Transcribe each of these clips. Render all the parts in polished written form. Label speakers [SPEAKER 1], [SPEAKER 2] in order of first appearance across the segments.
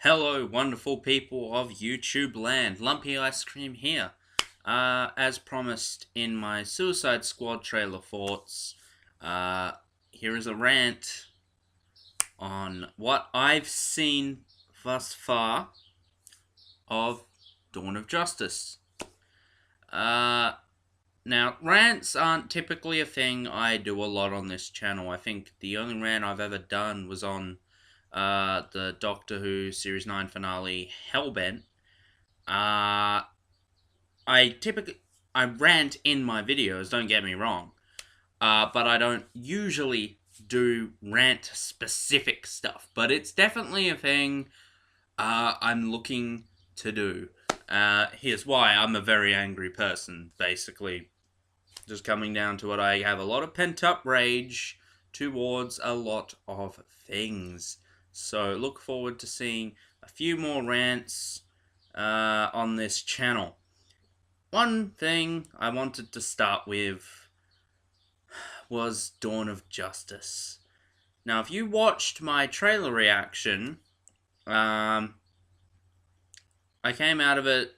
[SPEAKER 1] Hello, wonderful people of YouTube land. Lumpy Ice Cream here. As promised in my Suicide Squad trailer thoughts, here is a rant on what I've seen thus far of Dawn of Justice. Now, rants aren't typically a thing I do a lot on this channel. I think the only rant I've ever done was on the Doctor Who Series 9 finale, Hellbent. I rant in my videos, don't get me wrong, but I don't usually do rant-specific stuff. But it's definitely a thing I'm looking to do. Here's why. I'm a very angry person, basically. Just coming down to it, I have a lot of pent-up rage towards a lot of things. So look forward to seeing a few more rants on this channel. One thing I wanted to start with was Dawn of Justice. Now, if you watched my trailer reaction, I came out of it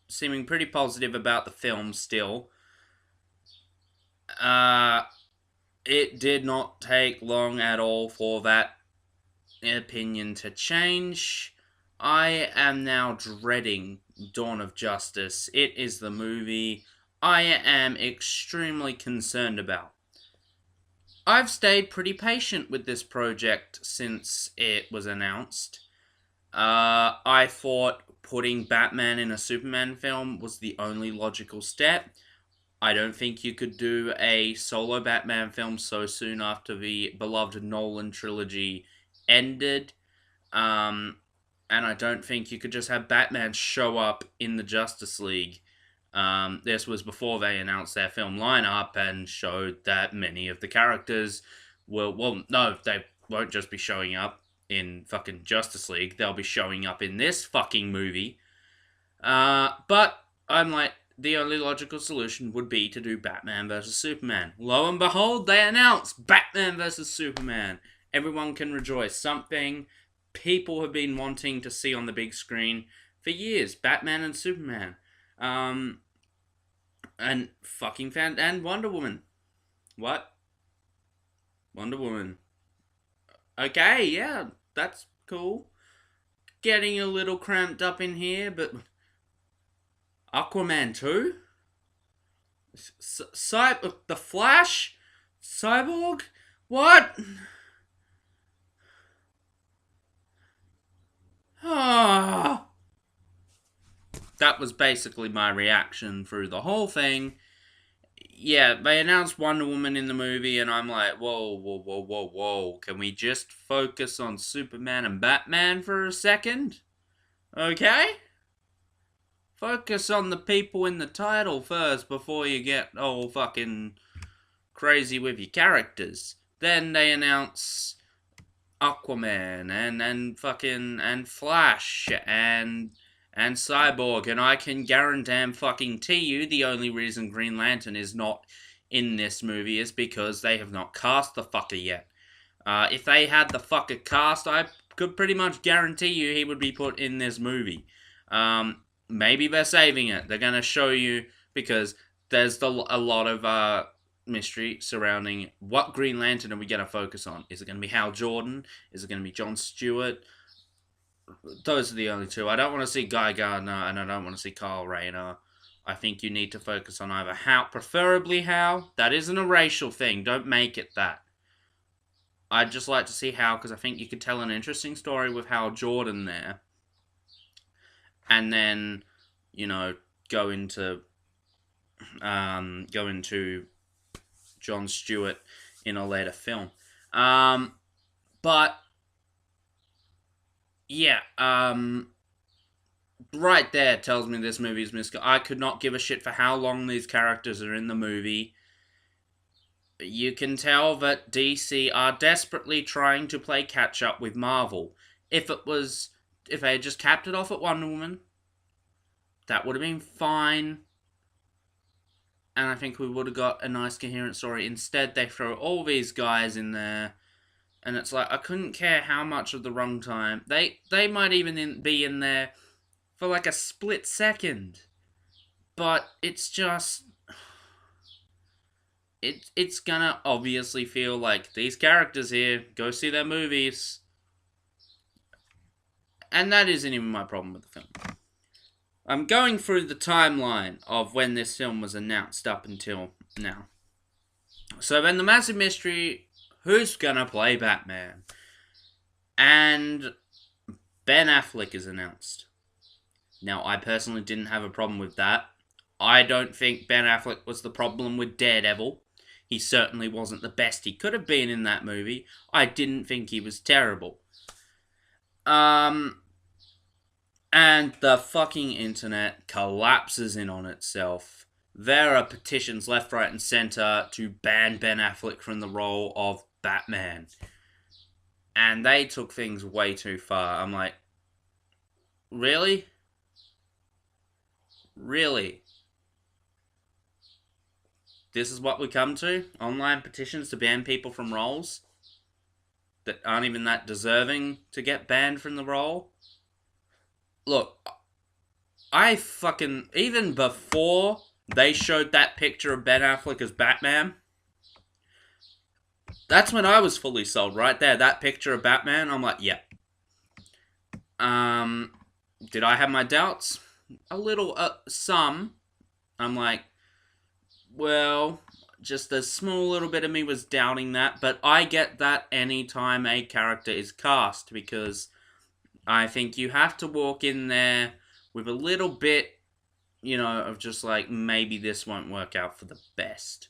[SPEAKER 1] seeming pretty positive about the film still. It did not take long at all for that opinion to change. I am now dreading Dawn of Justice. It is the movie I am extremely concerned about. I've stayed pretty patient with this project since it was announced. I thought putting Batman in a Superman film was the only logical step. I don't think you could do a solo Batman film so soon after the beloved Nolan trilogy ended. And I don't think you could just have Batman show up in the Justice League. This was before they announced their film lineup and showed that many of the characters no, they won't just be showing up in fucking Justice League. They'll be showing up in this fucking movie. But I'm like, the only logical solution would be to do Batman vs. Superman. Lo and behold, they announced Batman vs. Superman. Everyone can rejoice. Something people have been wanting to see on the big screen for years. Batman and Superman. And Wonder Woman. What? Wonder Woman. Okay, yeah, that's cool. Getting a little cramped up in here, but Aquaman 2? The Flash? Cyborg? What? Ah. That was basically my reaction through the whole thing. Yeah, they announced Wonder Woman in the movie, and I'm like, whoa. Can we just focus on Superman and Batman for a second? Okay? Focus on the people in the title first before you get all fucking crazy with your characters. Then they announce Aquaman and Flash and Cyborg, and I can guarantee you the only reason Green Lantern is not in this movie is because they have not cast the fucker yet. If they had the fucker cast, I could pretty much guarantee you he would be put in this movie. Maybe they're saving it. They're going to show you, because there's a lot of mystery surrounding what Green Lantern are we going to focus on. Is it going to be Hal Jordan? Is it going to be Jon Stewart? Those are the only two. I don't want to see Guy Gardner, and I don't want to see Kyle Rayner. I think you need to focus on either Hal, preferably Hal. That isn't a racial thing. Don't make it that. I'd just like to see Hal, because I think you could tell an interesting story with Hal Jordan there. And then, you know, go into Jon Stewart in a later film. But yeah, right there tells me this movie is misguided. I could not give a shit for how long these characters are in the movie. You can tell that DC are desperately trying to play catch up with Marvel. If they had just capped it off at Wonder Woman, that would have been fine. And I think we would have got a nice coherent story. Instead, they throw all these guys in there And it's like, I couldn't care how much of the runtime. They might even be in there for like a split second. But it's just... It's gonna obviously feel like these characters here, go see their movies. And that isn't even my problem with the film. I'm going through the timeline of when this film was announced up until now. So then the massive mystery, who's gonna play Batman? And Ben Affleck is announced. Now, I personally didn't have a problem with that. I don't think Ben Affleck was the problem with Daredevil. He certainly wasn't the best he could have been in that movie. I didn't think he was terrible. And the fucking internet collapses in on itself. There are petitions left, right, and center to ban Ben Affleck from the role of Batman. And they took things way too far. I'm like, really? Really? This is what we come to? Online petitions to ban people from roles that aren't even that deserving to get banned from the role? Look, I fucking... Even before they showed that picture of Ben Affleck as Batman, that's when I was fully sold, right there. That picture of Batman, I'm like, yeah. Did I have my doubts? A little, some. I'm like, well, just a small little bit of me was doubting that, but I get that anytime a character is cast, because I think you have to walk in there with a little bit, of just like, maybe this won't work out for the best.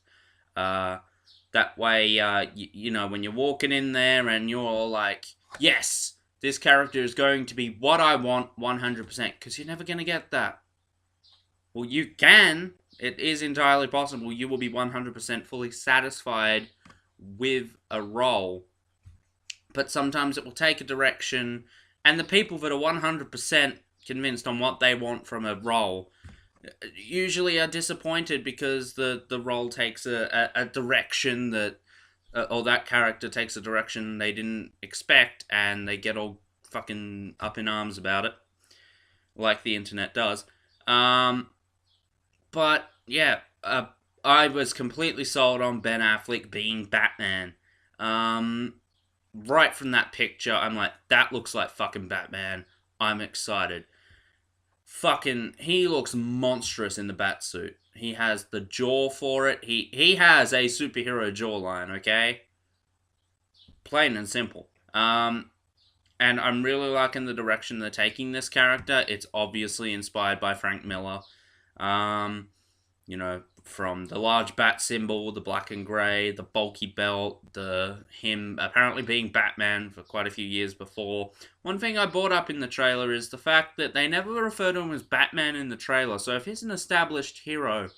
[SPEAKER 1] That way, when you're walking in there and you're like, yes, this character is going to be what I want 100%, because you're never going to get that. Well, you can. It is entirely possible you will be 100% fully satisfied with a role. But sometimes it will take a direction, and the people that are 100% convinced on what they want from a role usually are disappointed because the role takes a direction that, or that character takes a direction they didn't expect, and they get all fucking up in arms about it, like the internet does. But, yeah, I was completely sold on Ben Affleck being Batman. Right from that picture, I'm like, that looks like fucking Batman. I'm excited. Fucking, he looks monstrous in the Batsuit. He has the jaw for it. He has a superhero jawline, okay? Plain and simple. And I'm really liking the direction they're taking this character. It's obviously inspired by Frank Miller. From the large bat symbol, the black and grey, the bulky belt, him apparently being Batman for quite a few years before. One thing I brought up in the trailer is the fact that they never refer to him as Batman in the trailer. So if he's an established hero,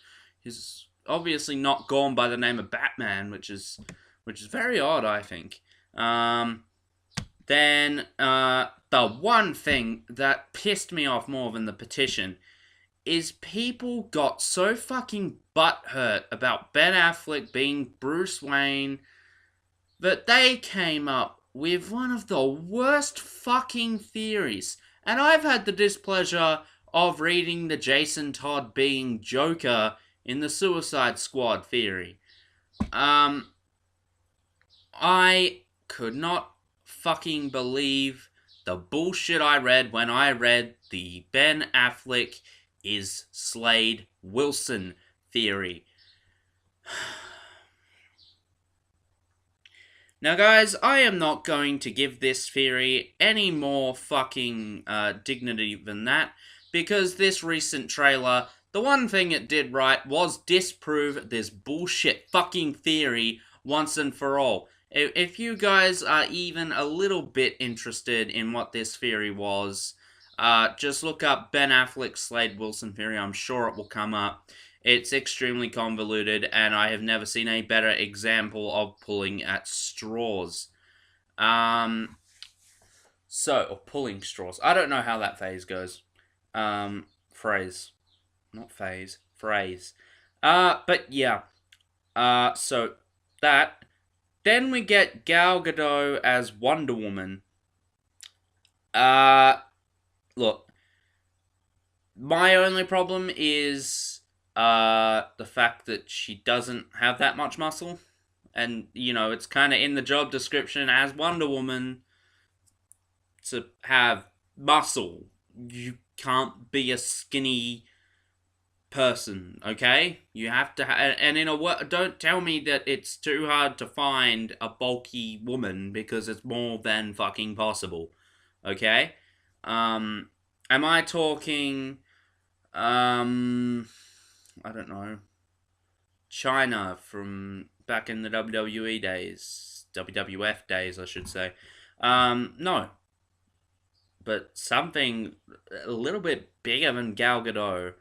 [SPEAKER 1] he's obviously not gone by the name of Batman, which is very odd, I think. Then the one thing that pissed me off more than the petition is people got so fucking butthurt about Ben Affleck being Bruce Wayne that they came up with one of the worst fucking theories. And I've had the displeasure of reading the Jason Todd being Joker in the Suicide Squad theory. I could not fucking believe the bullshit I read when I read the Ben Affleck is Slade Wilson theory. Now, guys, I am not going to give this theory any more fucking dignity than that, because this recent trailer, the one thing it did right was disprove this bullshit fucking theory once and for all. If you guys are even a little bit interested in what this theory was, just look up Ben Affleck Slade Wilson theory. I'm sure it will come up. It's extremely convoluted, and I have never seen a better example of pulling at straws. Or pulling straws. I don't know how that phrase goes. Phrase. Not phase. Phrase. But yeah. So, that. Then we get Gal Gadot as Wonder Woman. Look, my only problem is the fact that she doesn't have that much muscle. And, it's kind of in the job description as Wonder Woman to have muscle. You can't be a skinny person, okay? You have to and in a don't tell me that it's too hard to find a bulky woman, because it's more than fucking possible. Okay? Am I talking I don't know, China from back in the WWE days, WWF days, I should say. No. But something a little bit bigger than Gal Gadot.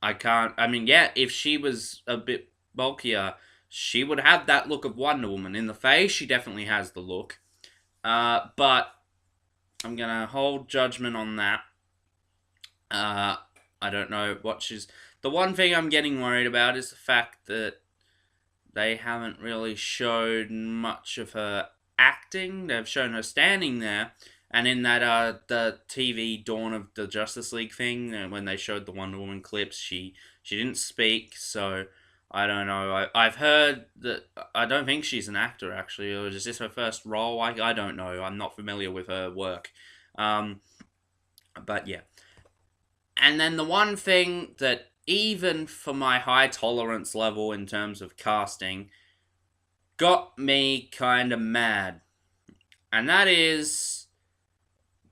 [SPEAKER 1] If she was a bit bulkier, she would have that look of Wonder Woman. In the face, she definitely has the look. But I'm going to hold judgment on that. I don't know what she's... The one thing I'm getting worried about is the fact that they haven't really showed much of her acting. They've shown her standing there. And in that the TV Dawn of the Justice League thing, when they showed the Wonder Woman clips, she didn't speak. So I don't know. I've heard that... I don't think she's an actor, actually. Or is this her first role? I don't know. I'm not familiar with her work. But yeah. And then the one thing that, even for my high tolerance level in terms of casting, got me kind of mad. And that is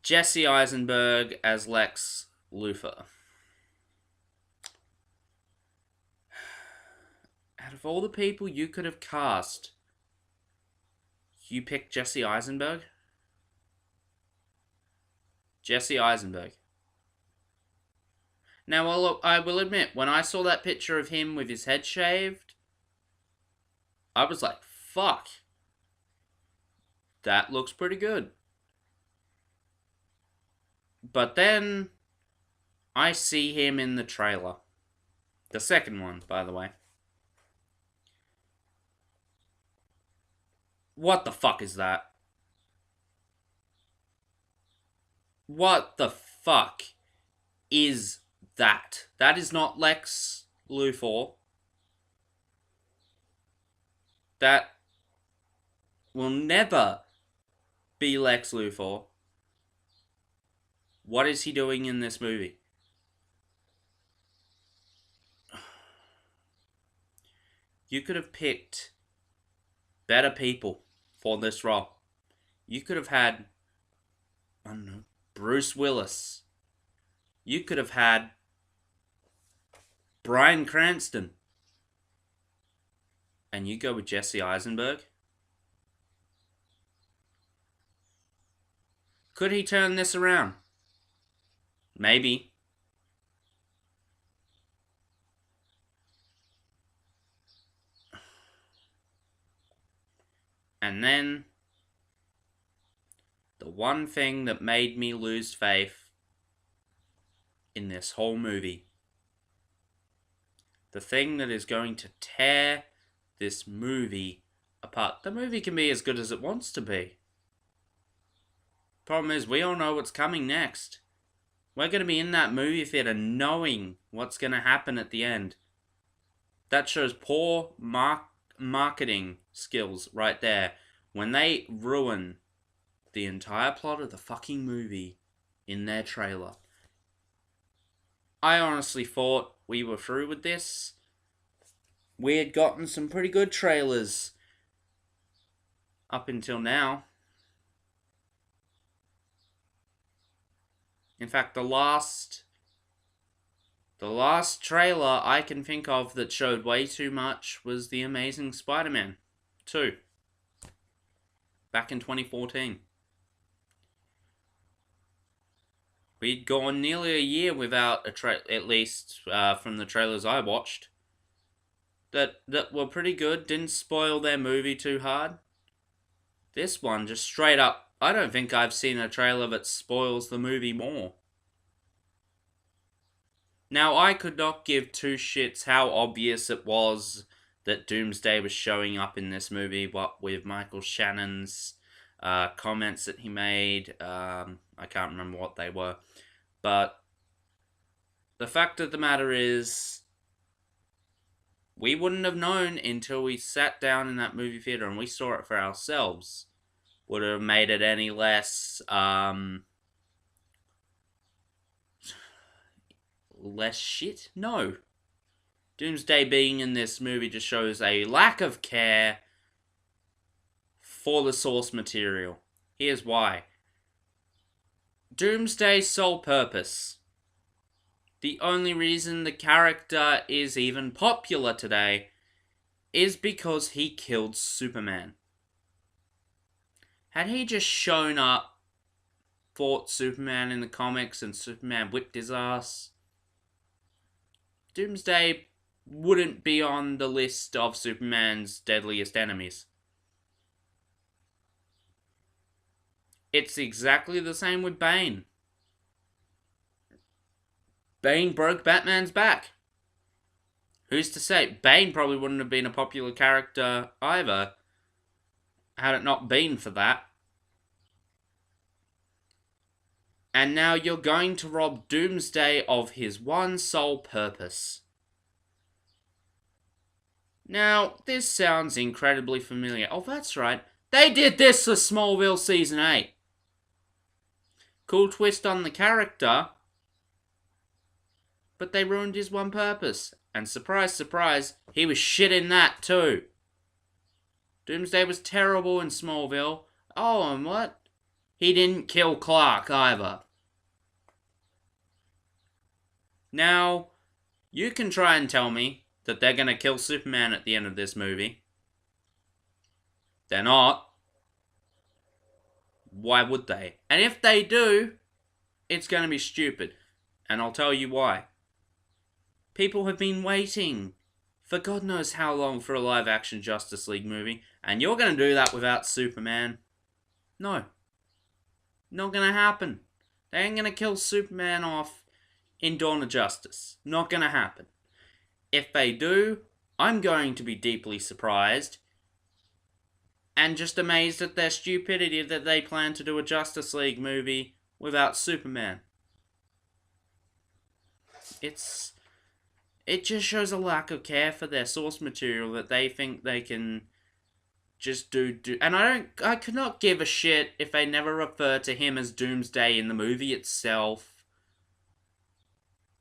[SPEAKER 1] Jesse Eisenberg as Lex Luthor. Out of all the people you could have cast, you picked Jesse Eisenberg? Jesse Eisenberg. Now, look, I will admit, when I saw that picture of him with his head shaved, I was like, fuck. That looks pretty good. But then I see him in the trailer. The second one, by the way. What the fuck is that? What the fuck is that? That is not Lex Luthor. That will never be Lex Luthor. What is he doing in this movie? You could have picked better people for this role. You could have had, I don't know, Bruce Willis. You could have had Bryan Cranston. And you go with Jesse Eisenberg? Could he turn this around? Maybe. And then, the one thing that made me lose faith in this whole movie, the thing that is going to tear this movie apart. The movie can be as good as it wants to be. Problem is, we all know what's coming next. We're going to be in that movie theater knowing what's going to happen at the end. That shows poor marketing skills right there. When they ruin the entire plot of the fucking movie in their trailer. I honestly thought we were through with this. We had gotten some pretty good trailers up until now. In fact, the last trailer I can think of that showed way too much was The Amazing Spider-Man 2. Back in 2014. We'd gone nearly a year without at least from the trailers I watched, that were pretty good, didn't spoil their movie too hard. This one, just straight up, I don't think I've seen a trailer that spoils the movie more. Now, I could not give two shits how obvious it was that Doomsday was showing up in this movie, what with Michael Shannon's comments that he made. I can't remember what they were. But the fact of the matter is, we wouldn't have known until we sat down in that movie theater and we saw it for ourselves. Would it have made it any less, less shit? No. Doomsday being in this movie just shows a lack of care for the source material. Here's why. Doomsday's sole purpose, the only reason the character is even popular today, is because he killed Superman. Had he just shown up, fought Superman in the comics, and Superman whipped his ass, Doomsday wouldn't be on the list of Superman's deadliest enemies. It's exactly the same with Bane. Bane broke Batman's back. Who's to say? Bane probably wouldn't have been a popular character either, had it not been for that. And now you're going to rob Doomsday of his one sole purpose. Now, this sounds incredibly familiar. Oh, that's right. They did this for Smallville Season 8. Cool twist on the character, but they ruined his one purpose. And surprise, surprise, he was shit in that too. Doomsday was terrible in Smallville. Oh, and what? He didn't kill Clark either. Now, you can try and tell me that they're going to kill Superman at the end of this movie. They're not. Why would they? And if they do, it's going to be stupid. And I'll tell you why. People have been waiting for God knows how long for a live-action Justice League movie. And you're going to do that without Superman? No. Not going to happen. They ain't going to kill Superman off in Dawn of Justice. Not going to happen. If they do, I'm going to be deeply surprised and just amazed at their stupidity that they plan to do a Justice League movie without Superman. It just shows a lack of care for their source material that they think they can just do. And I could not give a shit if they never refer to him as Doomsday in the movie itself.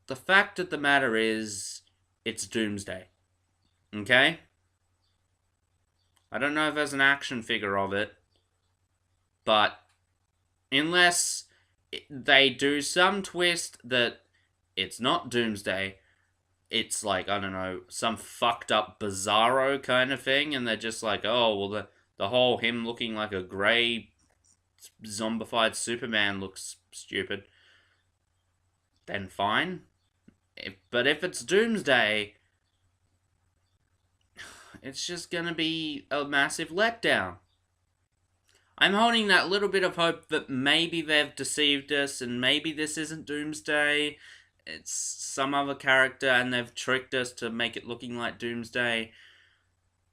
[SPEAKER 1] The fact of the matter is, it's Doomsday. Okay? I don't know if there's an action figure of it, but unless they do some twist that it's not Doomsday, it's like, I don't know, some fucked up Bizarro kind of thing, and they're just like, oh, well, the whole him looking like a grey zombified Superman looks stupid, then fine. But if it's Doomsday, it's just gonna be a massive letdown. I'm holding that little bit of hope that maybe they've deceived us and maybe this isn't Doomsday. It's some other character and they've tricked us to make it looking like Doomsday.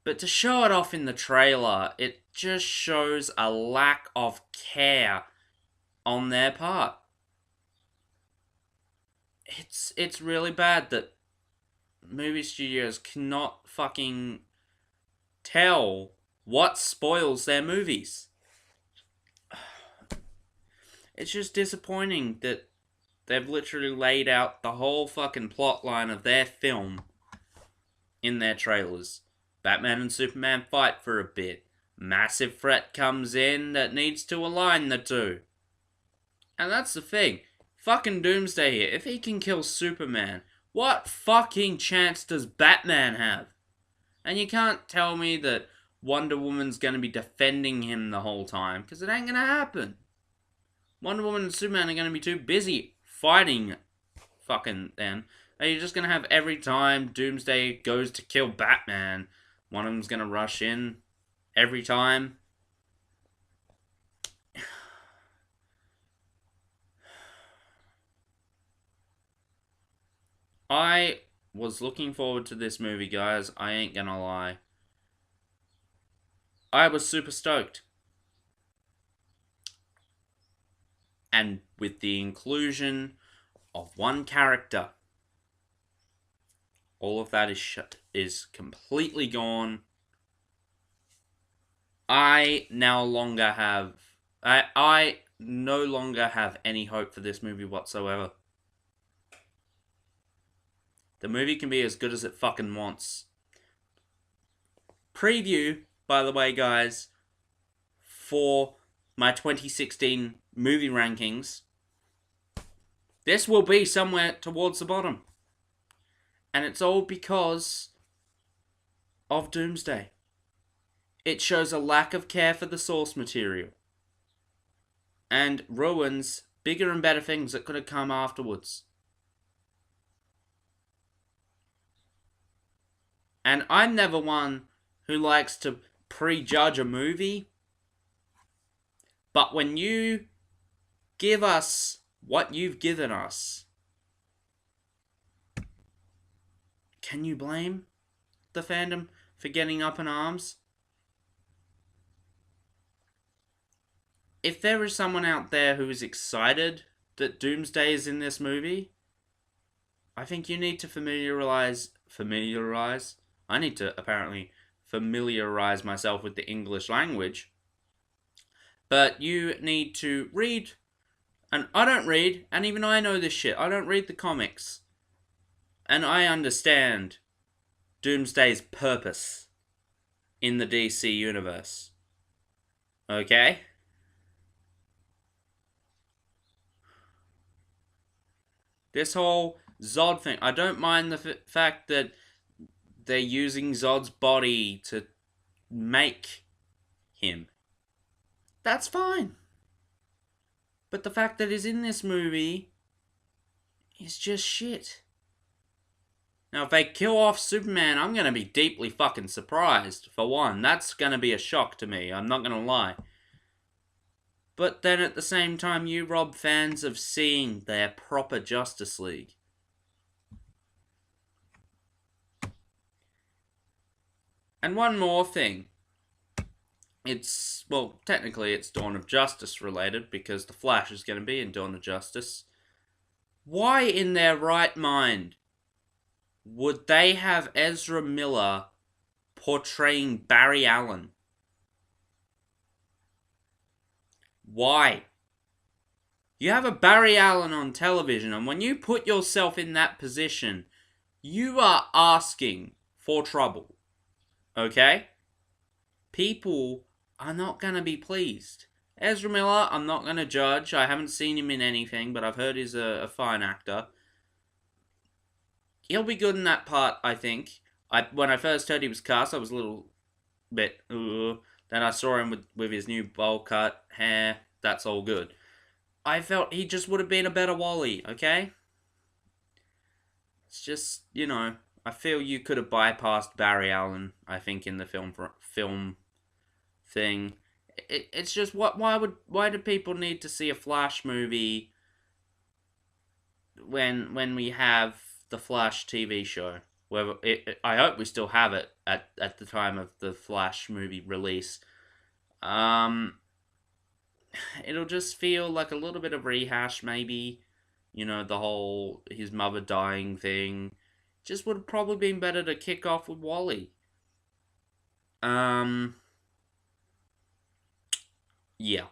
[SPEAKER 1] But to show it off in the trailer, it just shows a lack of care on their part. It's really bad that movie studios cannot fucking tell what spoils their movies. It's just disappointing that they've literally laid out the whole fucking plot line of their film in their trailers. Batman and Superman fight for a bit. Massive threat comes in that needs to align the two. And that's the thing. Fucking Doomsday here. If he can kill Superman, what fucking chance does Batman have? And you can't tell me that Wonder Woman's gonna be defending him the whole time, because it ain't gonna happen. Wonder Woman and Superman are gonna be too busy fighting fucking them. And you're just gonna have every time Doomsday goes to kill Batman, one of them's gonna rush in every time. I was looking forward to this movie, guys. I ain't gonna lie. I was super stoked. And with the inclusion of one character, all of that is completely gone. I no longer have any hope for this movie whatsoever. The movie can be as good as it fucking wants. Preview, by the way, guys, for my 2016 movie rankings. This will be somewhere towards the bottom. And it's all because of Doomsday. It shows a lack of care for the source material. And ruins bigger and better things that could have come afterwards. And I'm never one who likes to prejudge a movie. But when you give us what you've given us, can you blame the fandom for getting up in arms? If there is someone out there who is excited that Doomsday is in this movie, I think you need to familiarize. I need to apparently familiarize myself with the English language. But you need to read. And I don't read, and even I know this shit. I don't read the comics. And I understand Doomsday's purpose in the DC universe. Okay? This whole Zod thing, I don't mind the fact that they're using Zod's body to make him. That's fine. But the fact that he's in this movie is just shit. Now, if they kill off Superman, I'm going to be deeply fucking surprised, for one. That's going to be a shock to me, I'm not going to lie. But then at the same time, you rob fans of seeing their proper Justice League. And one more thing. Technically it's Dawn of Justice related, because The Flash is going to be in Dawn of Justice. Why in their right mind would they have Ezra Miller portraying Barry Allen? Why? You have a Barry Allen on television, and when you put yourself in that position, you are asking for trouble. Okay? People are not going to be pleased. Ezra Miller, I'm not going to judge. I haven't seen him in anything, but I've heard he's a fine actor. He'll be good in that part, I think. When I first heard he was cast, I was a little bit, Then I saw him with his new bowl cut, hair. That's all good. I felt he just would have been a better Wally, okay? It's just, I feel you could have bypassed Barry Allen, I think, in the film thing. It's just, why do people need to see a Flash movie when we have the Flash TV show? I hope we still have it at the time of the Flash movie release. It'll just feel like a little bit of rehash, maybe. The whole his mother dying thing. Just would have probably been better to kick off with Wally. Yeah.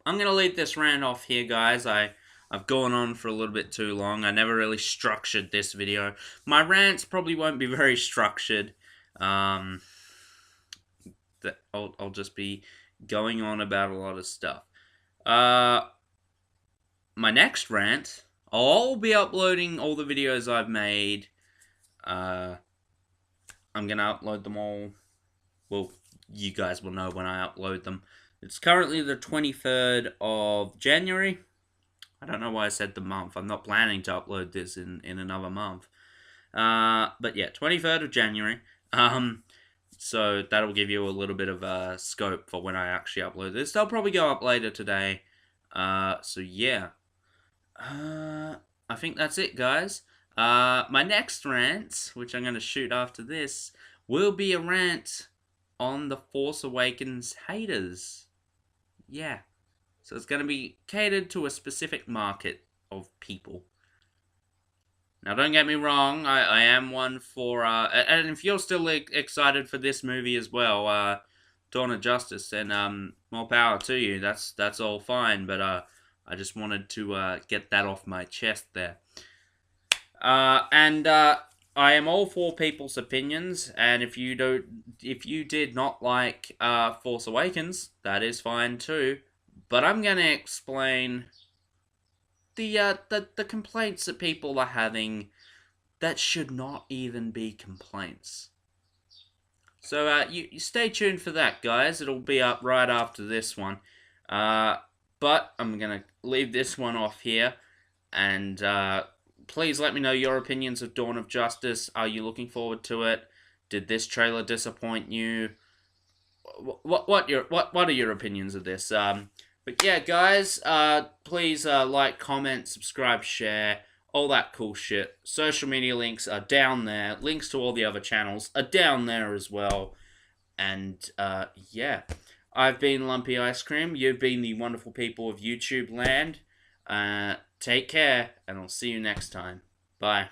[SPEAKER 1] I'm going to leave this rant off here, guys. I've gone on for a little bit too long. I never really structured this video. My rants probably won't be very structured. I'll just be going on about a lot of stuff. My next rant, I'll be uploading all the videos I've made. I'm going to upload them all. Well, you guys will know when I upload them. It's currently the 23rd of January. I don't know why I said the month. I'm not planning to upload this in another month. But yeah, 23rd of January. So that'll give you a little bit of a scope for when I actually upload this. They'll probably go up later today. So yeah. I think that's it, guys. My next rant, which I'm going to shoot after this, will be a rant on the Force Awakens haters. Yeah. So it's going to be catered to a specific market of people. Now, don't get me wrong, I am one for, and if you're still excited for this movie as well, Dawn of Justice, then more power to you. That's all fine, but I just wanted to get that off my chest there. And I am all for people's opinions, and if you did not like Force Awakens, that is fine too. But I'm gonna explain the complaints that people are having that should not even be complaints. So you stay tuned for that, guys. It'll be up right after this one. But I'm gonna leave this one off here, and please let me know your opinions of Dawn of Justice. Are you looking forward to it? Did this trailer disappoint you? What are your opinions of this? But yeah, guys, please like, comment, subscribe, share, all that cool shit. Social media links are down there. Links to all the other channels are down there as well. And yeah, I've been Lumpy Ice Cream. You've been the wonderful people of YouTube land. Take care, and I'll see you next time. Bye.